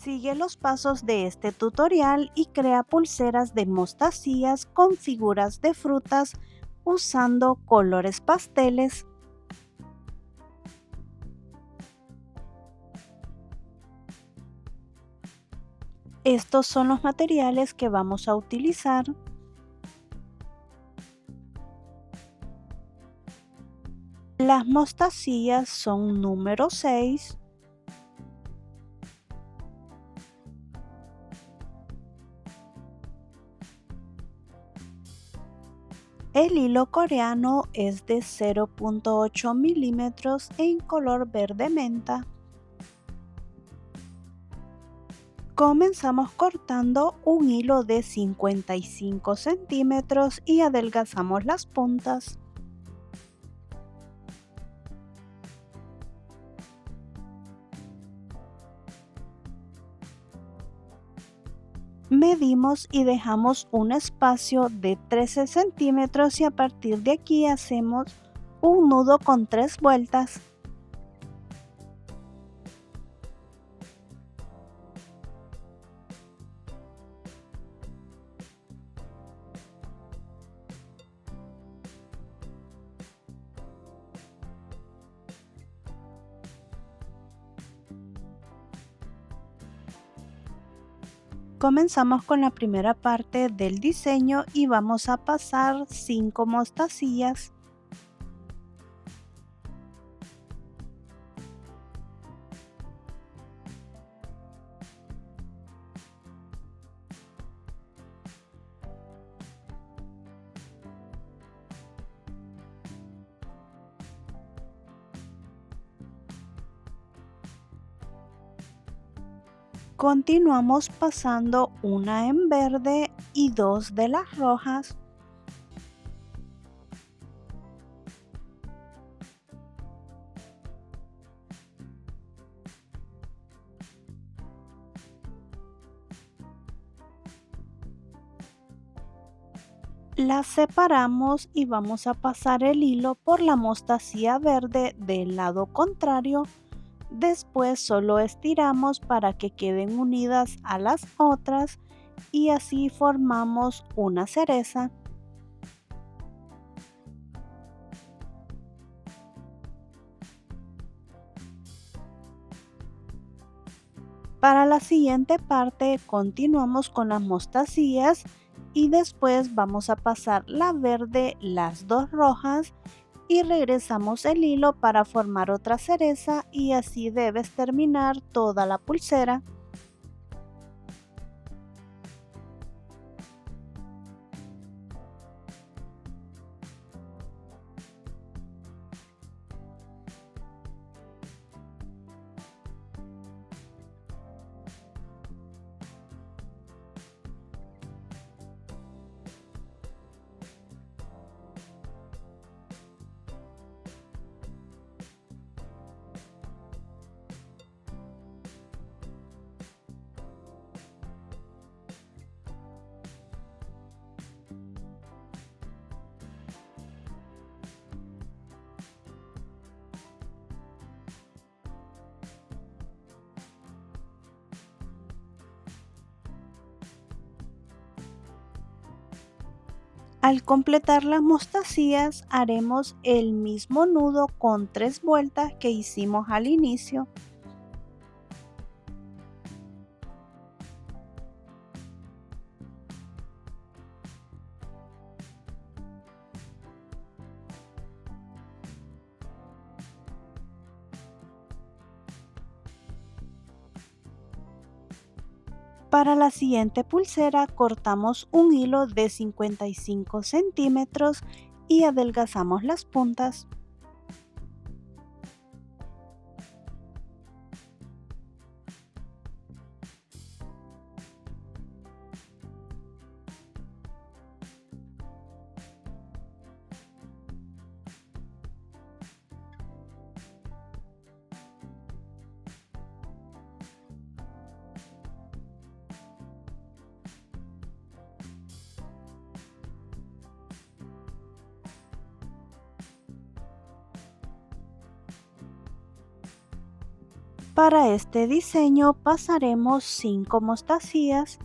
Sigue los pasos de este tutorial y crea pulseras de mostacillas con figuras de frutas usando colores pasteles. Estos son los materiales que vamos a utilizar. Las mostacillas son número 6. El hilo coreano es de 0.8 milímetros en color verde menta. Comenzamos cortando un hilo de 55 centímetros y adelgazamos las puntas. Medimos y dejamos un espacio de 13 centímetros y a partir de aquí hacemos un nudo con 3 vueltas. Comenzamos con la primera parte del diseño y vamos a pasar 5 mostacillas. Continuamos pasando una en verde y 2 de las rojas. Las separamos y vamos a pasar el hilo por la mostacilla verde del lado contrario. Después solo estiramos para que queden unidas a las otras y así formamos una cereza. Para la siguiente parte continuamos con las mostacillas y después vamos a pasar la verde, las 2 rojas y regresamos el hilo para formar otra cereza y así debes terminar toda la pulsera. Al completar las mostacillas haremos el mismo nudo con 3 vueltas que hicimos al inicio. Para la siguiente pulsera cortamos un hilo de 55 centímetros y adelgazamos las puntas. Para este diseño pasaremos 5 mostacillas.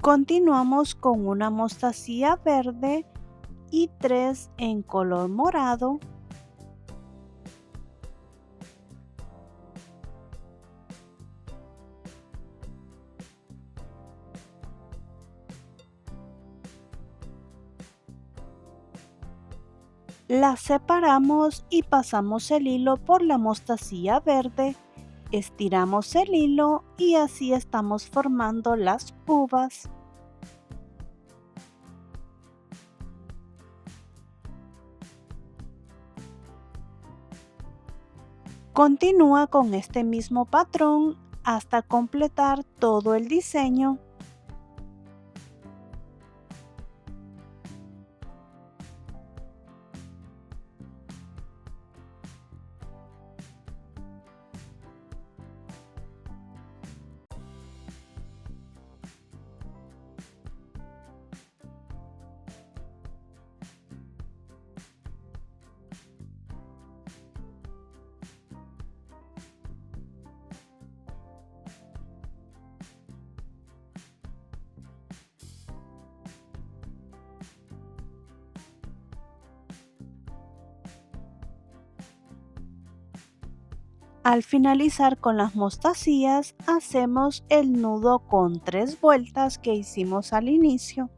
Continuamos con una mostacilla verde y 3 en color morado. Las separamos y pasamos el hilo por la mostacilla verde. Estiramos el hilo y así estamos formando las uvas. Continúa con este mismo patrón hasta completar todo el diseño. Al finalizar con las mostacillas, hacemos el nudo con 3 vueltas que hicimos al inicio.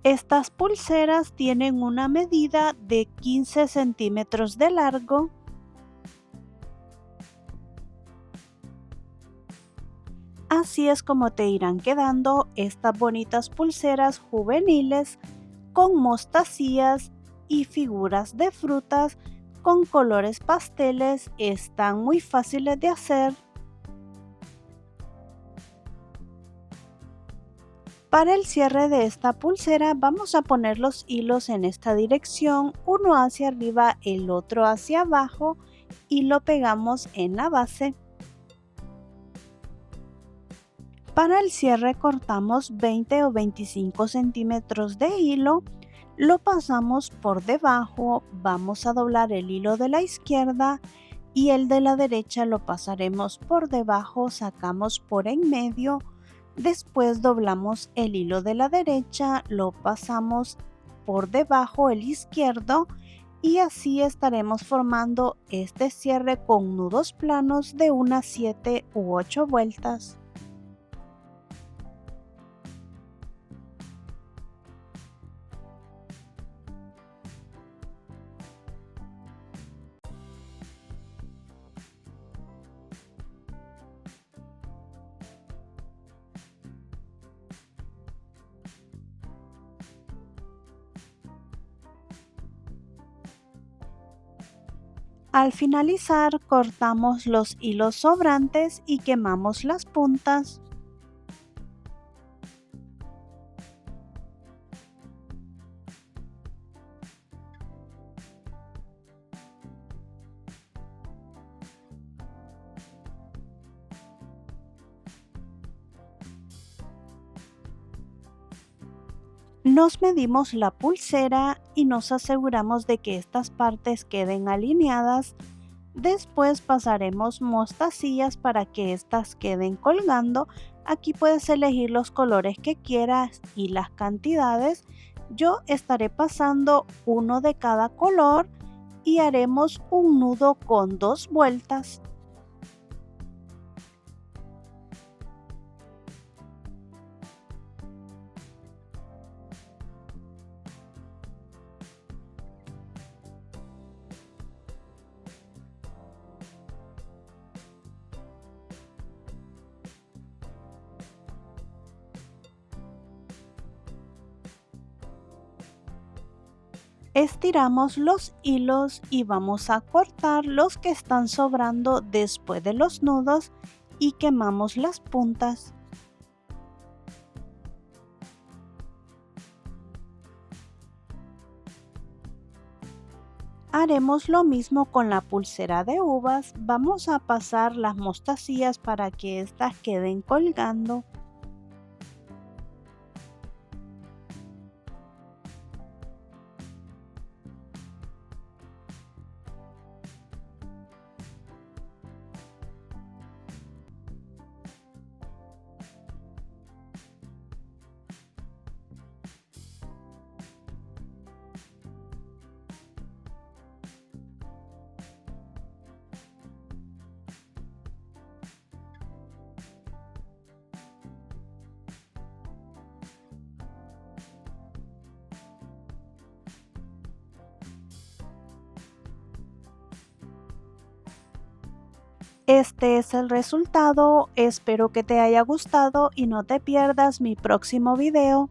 Estas pulseras tienen una medida de 15 centímetros de largo. Así es como te irán quedando estas bonitas pulseras juveniles con mostacillas y figuras de frutas con colores pasteles. Están muy fáciles de hacer. Para el cierre de esta pulsera vamos a poner los hilos en esta dirección, uno hacia arriba, el otro hacia abajo, y lo pegamos en la base. Para el cierre cortamos 20 o 25 centímetros de hilo, lo pasamos por debajo, vamos a doblar el hilo de la izquierda y el de la derecha lo pasaremos por debajo, sacamos por en medio. Después doblamos el hilo de la derecha, lo pasamos por debajo el izquierdo y así estaremos formando este cierre con nudos planos de unas 7 u 8 vueltas. Al finalizar, cortamos los hilos sobrantes y quemamos las puntas. Nos medimos la pulsera y nos aseguramos de que estas partes queden alineadas. Después pasaremos mostacillas para que estas queden colgando. Aquí puedes elegir los colores que quieras y las cantidades. Yo estaré pasando uno de cada color y haremos un nudo con 2 vueltas. Estiramos los hilos y vamos a cortar los que están sobrando después de los nudos y quemamos las puntas. Haremos lo mismo con la pulsera de uvas. Vamos a pasar las mostacillas para que éstas queden colgando. Este es el resultado, espero que te haya gustado y no te pierdas mi próximo video.